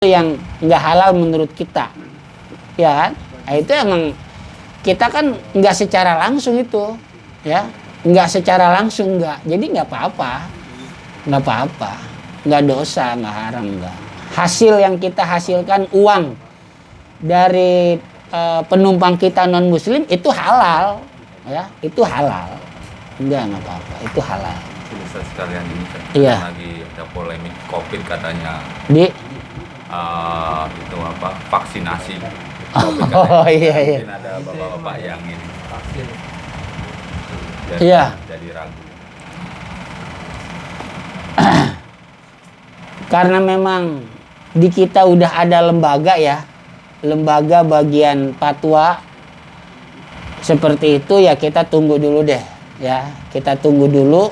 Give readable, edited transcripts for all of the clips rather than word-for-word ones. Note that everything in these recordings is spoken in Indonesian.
yang nggak halal menurut kita, ya kan? Nah, itu emang kita kan nggak secara langsung itu, ya, nggak secara langsung nggak, jadi nggak apa-apa, nggak dosa, nggak haram, nggak. Hasil yang kita hasilkan uang dari penumpang kita non muslim itu halal, ya, itu halal, nggak apa-apa, itu halal. Bisa sekalian ini kan, iya. Lagi ada polemik COVID katanya. Itu apa, vaksinasi COVID oh iya. Mungkin ada bapak-bapak yang ini vaksin jadi ragu. Karena memang di kita udah ada lembaga, ya, lembaga bagian fatwa seperti itu, ya kita tunggu dulu deh, ya, kita tunggu dulu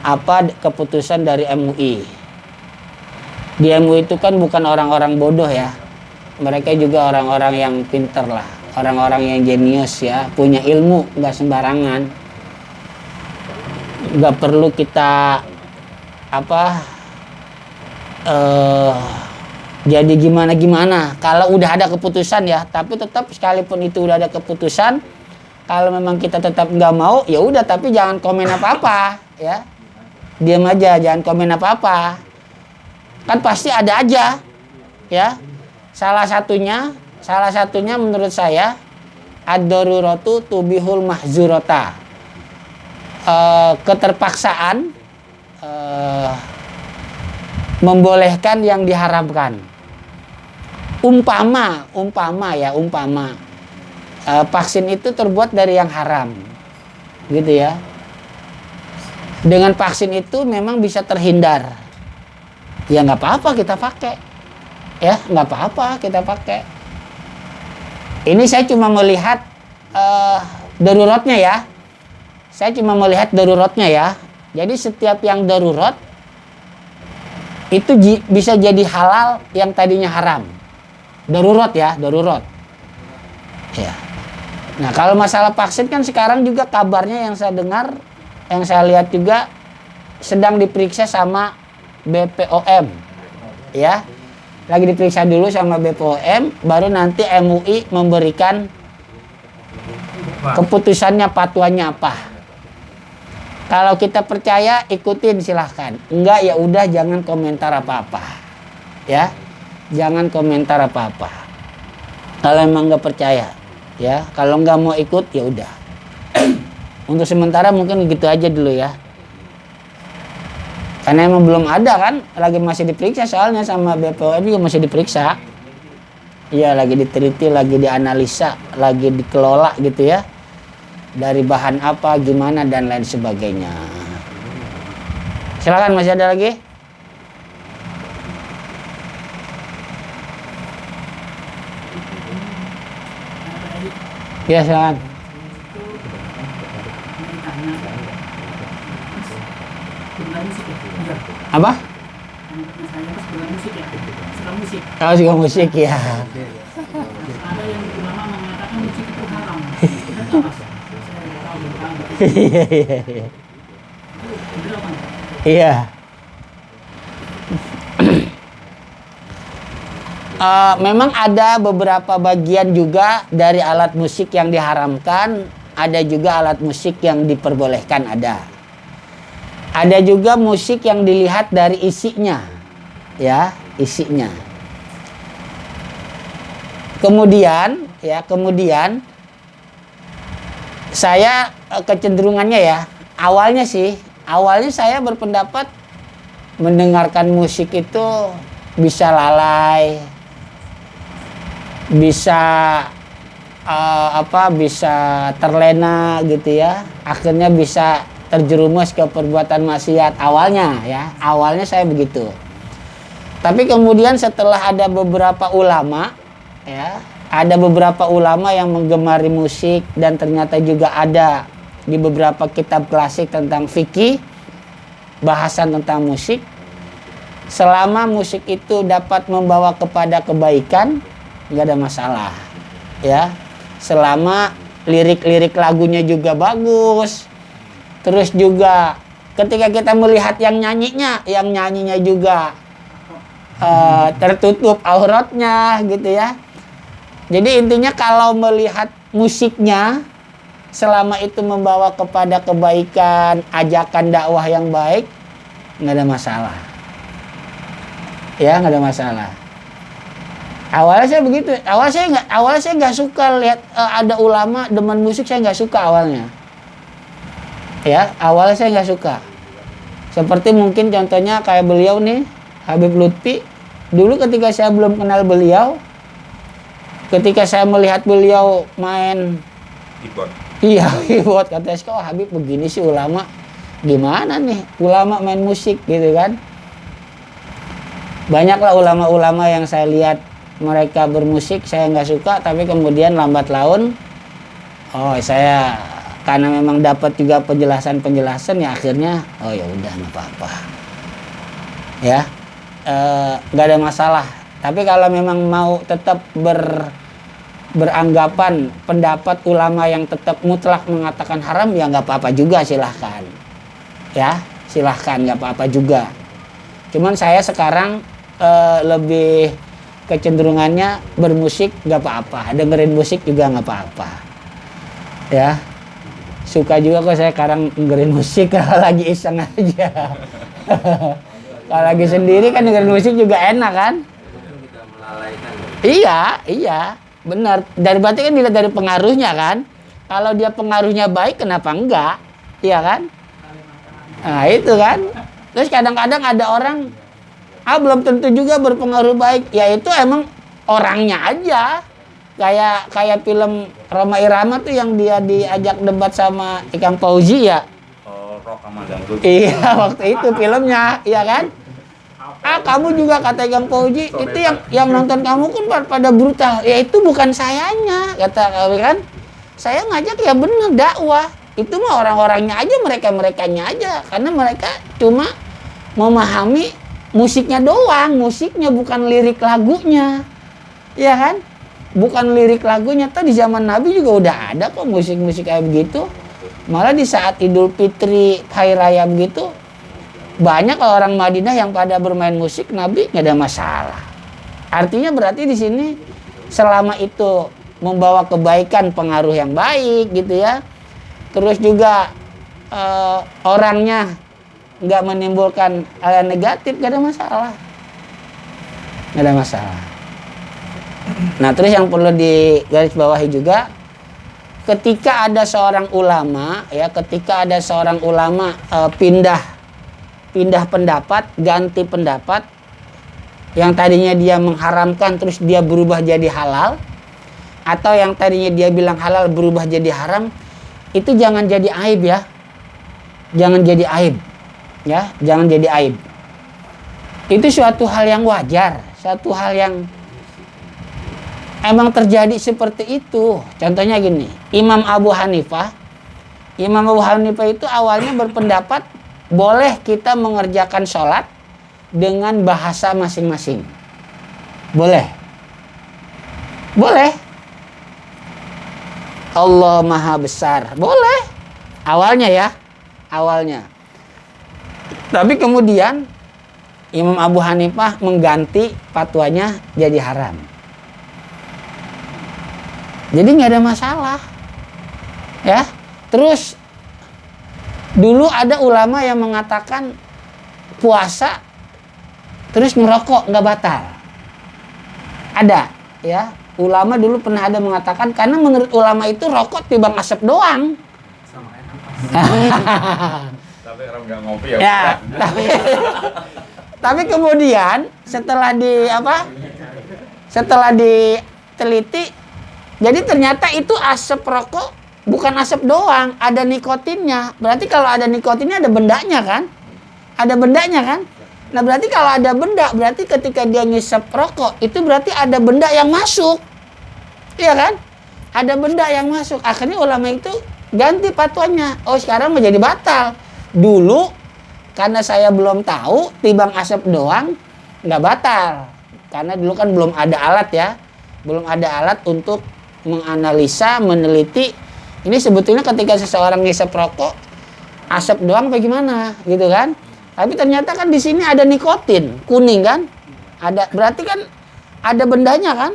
apa keputusan dari MUI. Di MUI itu kan bukan orang-orang bodoh, ya, mereka juga orang-orang yang pinter lah, orang-orang yang jenius, ya, punya ilmu, nggak sembarangan, nggak perlu kita jadi gimana kalau udah ada keputusan, ya. Tapi tetap sekalipun itu udah ada keputusan, kalau memang kita tetap nggak mau, ya udah, tapi jangan komen apa-apa, ya, diam aja, jangan komen apa-apa. Kan pasti ada aja, ya. Salah satunya menurut saya ad-daruratu tubihul mahzurata. Keterpaksaan membolehkan yang diharamkan. Umpama vaksin itu terbuat dari yang haram, gitu, ya. Dengan vaksin itu memang bisa terhindar, ya nggak apa-apa kita pakai, ya, nggak apa-apa kita pakai. Ini saya cuma melihat daruratnya, ya. Saya cuma melihat daruratnya, ya. Jadi setiap yang darurat itu bisa jadi halal yang tadinya haram. Darurat, ya, darurat. Ya. Nah, kalau masalah vaksin kan sekarang juga kabarnya yang saya dengar, yang saya lihat juga sedang diperiksa sama BPOM, ya, lagi diperiksa dulu sama BPOM, baru nanti MUI memberikan keputusannya, fatwanya apa. Kalau kita percaya, ikutin, silahkan. Enggak, ya udah, jangan komentar apa-apa, ya, jangan komentar apa-apa. Kalau emang nggak percaya, ya, kalau nggak mau ikut, ya udah. Untuk sementara mungkin gitu aja dulu, ya. Karena emang belum ada kan, lagi masih diperiksa, soalnya sama BPOM juga masih diperiksa. Iya, lagi diteliti, lagi dianalisa, lagi dikelola, gitu, ya. Dari bahan apa, gimana, dan lain sebagainya. Silakan, masih ada lagi? Ya, silakan. Apa? Oh, suka musik, ya. Ada yang ulama mengatakan musik itu haram. Iya. Memang ada beberapa bagian juga dari alat musik yang diharamkan, ada juga alat musik yang diperbolehkan, ada. Ada juga musik yang dilihat dari isinya, ya, isinya. Kemudian saya kecenderungannya, ya, awalnya saya berpendapat mendengarkan musik itu bisa lalai, bisa bisa terlena, gitu, ya. Akhirnya bisa terjerumus ke perbuatan maksiat, awalnya, ya. Awalnya saya begitu. Tapi kemudian setelah ada beberapa ulama, ya, ada beberapa ulama yang menggemari musik, dan ternyata juga ada di beberapa kitab klasik tentang fikih bahasan tentang musik. Selama musik itu dapat membawa kepada kebaikan, nggak ada masalah, ya. Selama lirik-lirik lagunya juga bagus, terus juga ketika kita melihat yang nyanyinya juga tertutup auratnya gitu ya. Jadi intinya kalau melihat musiknya selama itu membawa kepada kebaikan, ajakan dakwah yang baik, nggak ada masalah. Ya, nggak ada masalah. Awalnya saya begitu. Awalnya saya nggak suka lihat ada ulama demen musik, saya nggak suka awalnya. Ya, awalnya saya nggak suka. Seperti mungkin contohnya kayak beliau nih, Habib Lutfi. Dulu ketika saya belum kenal beliau, ketika saya melihat beliau main keyboard. Iya, keyboard, kata saya, kok Habib begini sih ulama, gimana nih ulama main musik gitu kan. Banyaklah ulama-ulama yang saya lihat mereka bermusik, saya nggak suka, tapi kemudian lambat laun, oh saya karena memang dapat juga penjelasan ya akhirnya, oh ya udah nggak apa-apa, ya nggak ada masalah. Tapi kalau memang mau tetap beranggapan pendapat ulama yang tetap mutlak mengatakan haram, ya nggak apa-apa juga, silahkan, ya silahkan, nggak apa-apa juga. Cuman saya sekarang lebih kecenderungannya bermusik nggak apa-apa, dengerin musik juga nggak apa-apa, ya suka juga kok saya sekarang dengerin musik kalau lagi iseng aja. Kalau lagi sendiri kan dengerin musik juga enak kan. Iya benar, dari berarti kan dilihat dari pengaruhnya kan. Kalau dia pengaruhnya baik, kenapa enggak, iya kan. Nah itu kan. Terus kadang-kadang ada orang belum tentu juga berpengaruh baik, ya itu emang orangnya aja. Kayak film Rhoma Irama tuh yang dia diajak debat sama Ikang Fauzi ya. Rock sama dangdut. Iya, waktu itu filmnya, iya kan? Kamu juga kata Ikang Fauzi, itu yang nonton kamu kan pada brutal. Ya itu bukan sayanya, kata kami kan. Saya ngajak ya bener dakwah. Itu mah orang-orangnya aja, mereka-merekanya aja. Karena mereka cuma memahami musiknya doang, musiknya bukan lirik lagunya, ya kan? Bukan lirik lagunya. Tuh di zaman Nabi juga udah ada kok musik-musik kayak begitu. Malah di saat Idul Fitri, Hari Raya begitu, banyak orang Madinah yang pada bermain musik, Nabi nggak ada masalah. Artinya berarti di sini selama itu membawa kebaikan, pengaruh yang baik gitu ya. Terus juga orangnya nggak menimbulkan hal yang negatif, nggak ada masalah, nggak ada masalah. Nah terus yang perlu digarisbawahi juga, ketika ada seorang ulama ya, ketika ada seorang ulama pindah pendapat, ganti pendapat, yang tadinya dia mengharamkan terus dia berubah jadi halal, atau yang tadinya dia bilang halal berubah jadi haram, itu jangan jadi aib ya, jangan jadi aib. Ya, jangan jadi aib. Itu suatu hal yang wajar, suatu hal yang emang terjadi seperti itu. Contohnya gini, Imam Abu Hanifah itu awalnya berpendapat boleh kita mengerjakan sholat dengan bahasa masing-masing. Boleh. Allah Maha Besar, boleh. Awalnya ya, awalnya. Tapi kemudian Imam Abu Hanifah mengganti fatwanya jadi haram. Jadi nggak ada masalah, ya. Terus dulu ada ulama yang mengatakan puasa terus ngerokok nggak batal. Ada, ya. Ulama dulu pernah ada mengatakan karena menurut ulama itu rokok tibang asap doang. Tapi orang nggak ngopi ya. Ya, tapi kemudian setelah diteliti, jadi ternyata itu asap rokok bukan asap doang, ada nikotinnya. Berarti kalau ada nikotinnya ada bendanya kan? Ada bendanya kan? Nah berarti kalau ada benda, berarti ketika dia ngisap rokok itu berarti ada benda yang masuk, iya kan? Ada benda yang masuk. Akhirnya ulama itu ganti fatwanya. Oh sekarang menjadi batal. Dulu karena saya belum tahu tibang asap doang nggak batal, karena dulu kan belum ada alat ya, belum ada alat untuk menganalisa, meneliti ini sebetulnya ketika seseorang ngisap rokok asap doang bagaimana gitu kan. Tapi ternyata kan di sini ada nikotin kuning kan, berarti kan ada bendanya kan?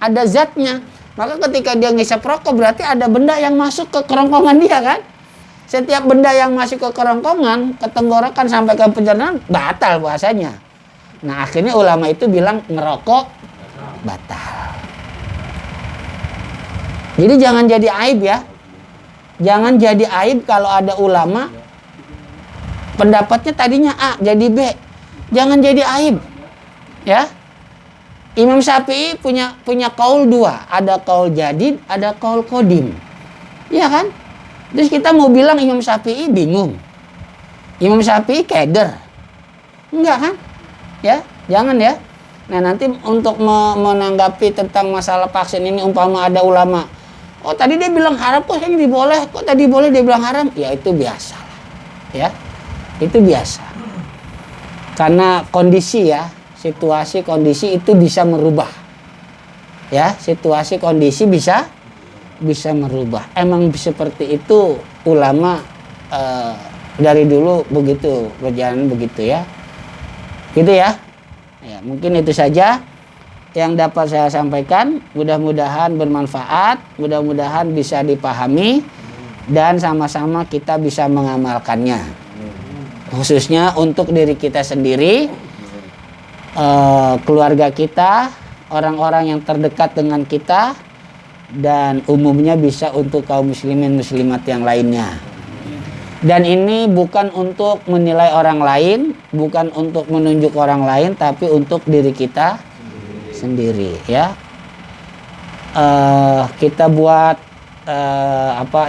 Ada zatnya. Maka ketika dia ngisap rokok berarti ada benda yang masuk ke kerongkongan dia kan? Setiap benda yang masuk ke kerongkongan, ke tenggorokan sampai ke pencernaan batal puasanya. Nah, akhirnya ulama itu bilang ngerokok batal. Jadi jangan jadi aib ya. Jangan jadi aib kalau ada ulama pendapatnya tadinya A jadi B. Jangan jadi aib. Ya. Imam Syafi'i punya kaul dua, ada kaul jadid, ada kaul qadim. Iya kan? Terus kita mau bilang Imam Syafi'i bingung. Imam Syafi'i keder. Enggak kan? Ya, jangan ya. Nah, nanti untuk menanggapi tentang masalah vaksin ini umpama ada ulama, oh tadi dia bilang haram kok ini boleh, kok tadi boleh dia bilang haram? Ya itu biasa. Ya. Itu biasa. Karena kondisi ya, situasi kondisi itu bisa merubah. Ya, situasi kondisi bisa merubah. Emang seperti itu ulama dari dulu begitu, berjalan begitu ya. Gitu ya. Ya, mungkin itu saja yang dapat saya sampaikan. Mudah-mudahan bermanfaat, mudah-mudahan bisa dipahami dan sama-sama kita bisa mengamalkannya. Khususnya untuk diri kita sendiri, keluarga kita, orang-orang yang terdekat dengan kita, dan umumnya bisa untuk kaum muslimin muslimat yang lainnya. Dan ini bukan untuk menilai orang lain, bukan untuk menunjuk orang lain, tapi untuk diri kita sendiri ya. Kita buat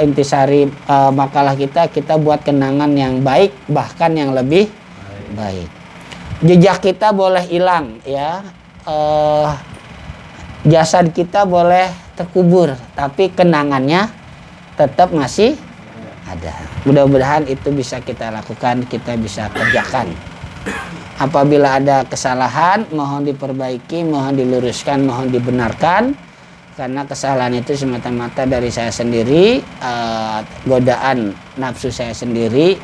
intisari makalah kita buat kenangan yang baik, bahkan yang lebih baik. Jejak kita boleh hilang ya, jasad kita boleh terkubur, tapi kenangannya tetap masih ada. Mudah-mudahan itu bisa kita lakukan, kita bisa kerjakan. Apabila ada kesalahan, mohon diperbaiki, mohon diluruskan, mohon dibenarkan. Karena kesalahan itu semata-mata dari saya sendiri, godaan nafsu saya sendiri,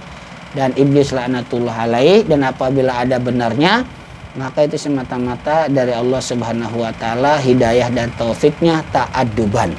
dan iblis laknatullah alaih. Dan apabila ada benarnya, maka itu semata-mata dari Allah Subhanahu wa taala, hidayah dan taufiknya ta'adduban.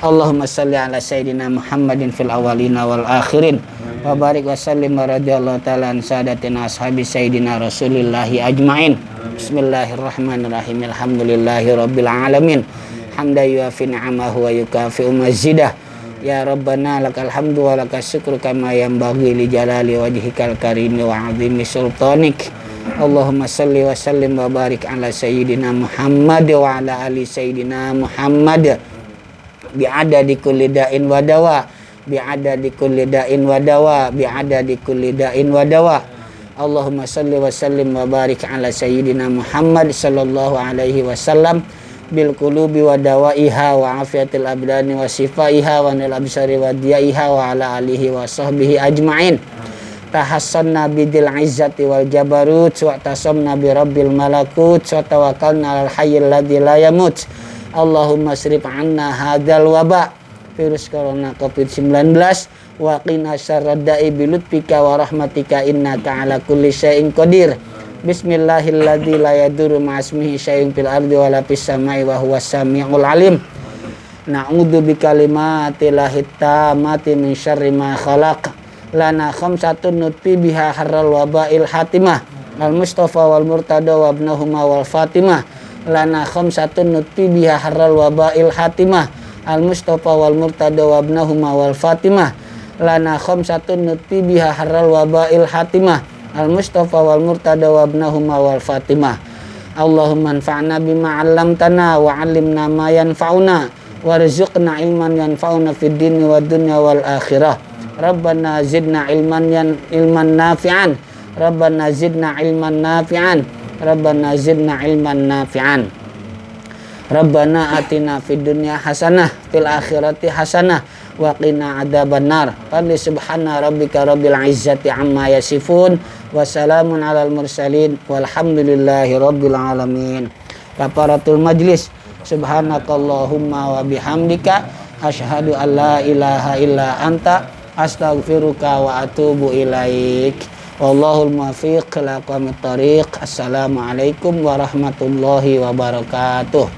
Allahumma salli ala sayyidina Muhammadin fil awalina wal akhirin wa barik wa sallim wa radhiyallahu ta'ala an sadatina ashabi sayyidina Rasulillahi ajmain. Bismillahirrahmanirrahim. Alhamdulillahi rabbil alamin. Hamda yuafi ni'amahu wa yukafi'u mazidah. Ya Rabbana lakal hamdu wa lakas syukru kama yanbaghi li jalali wajhikal karimi wa 'azimi sultanik. Allahumma salli wa sallim wa barik ala sayyidina Muhammad wa ala ali sayyidina Muhammad bi'adadi kulli da'in wa dawa, bi'adadi kulli da'in wa dawa, bi'adadi kulli da'in wa dawa. Allahumma salli wa sallim wa barik ala sayyidina Muhammad sallallahu alaihi wasallam bil qulubi wa dawaiha wa afiatil abdani wa sifaiha wa nil absari wa diyaiha wa ala alihi wa sahbihi ajma'in. Tahassanna bidil izzati wal jabarut wa tasamna bi rabbil malakut wa tawakkalna alal hayyil ladzi la yamut. Allahumma srif anna hadzal waba virus corona covid-19 wa qina syarrad da'i bi lutfika wa rahmatika innaka ala kulli syai'in qadir. Bismillahilladzi la yadurru ma'asmihi syai'un fil ardi wa la fis samai wa huwas samiul alim. Na'udzu bi kalimatillahi tammati min syarri ma khalaq. Lana khamsatun nutfi biha harral wabail hatimah al mustafa wal murtada wa ibnahuma wal fatimah. Lana khamsatun nutfi biha harral wabail hatimah al mustafa wal murtada wa ibnahuma wal fatimah. Lana khamsatun nutfi biha harral wabail hatimah al mustafa wal murtada wa ibnahuma wal fatimah. Allahumma anfa'na bima 'allamtana wa 'allimna ma yanfa'una warzuqna ilman yanfa'una fid dini wad dunya wal akhirah. Rabbana zidna ilman nafi'an. Rabbana zidna ilman nafi'an. Rabbana zidna ilman nafi'an. Rabbana atina fid dunya hasanah fil akhirati hasanah wa qina adzabannar. Fadli subhana rabbika rabbil izzati amma yasifun wa salamun alal mursalin walhamdulillahi rabbil alamin. Kafaratul majlis. Subhanakallahumma wa bihamdika asyhadu an la ilaha illa anta astaghfiruka wa atubu ilaik. Wallahul muwaffiq ila aqwamit thoriq. Assalamualaikum warahmatullahi wabarakatuh.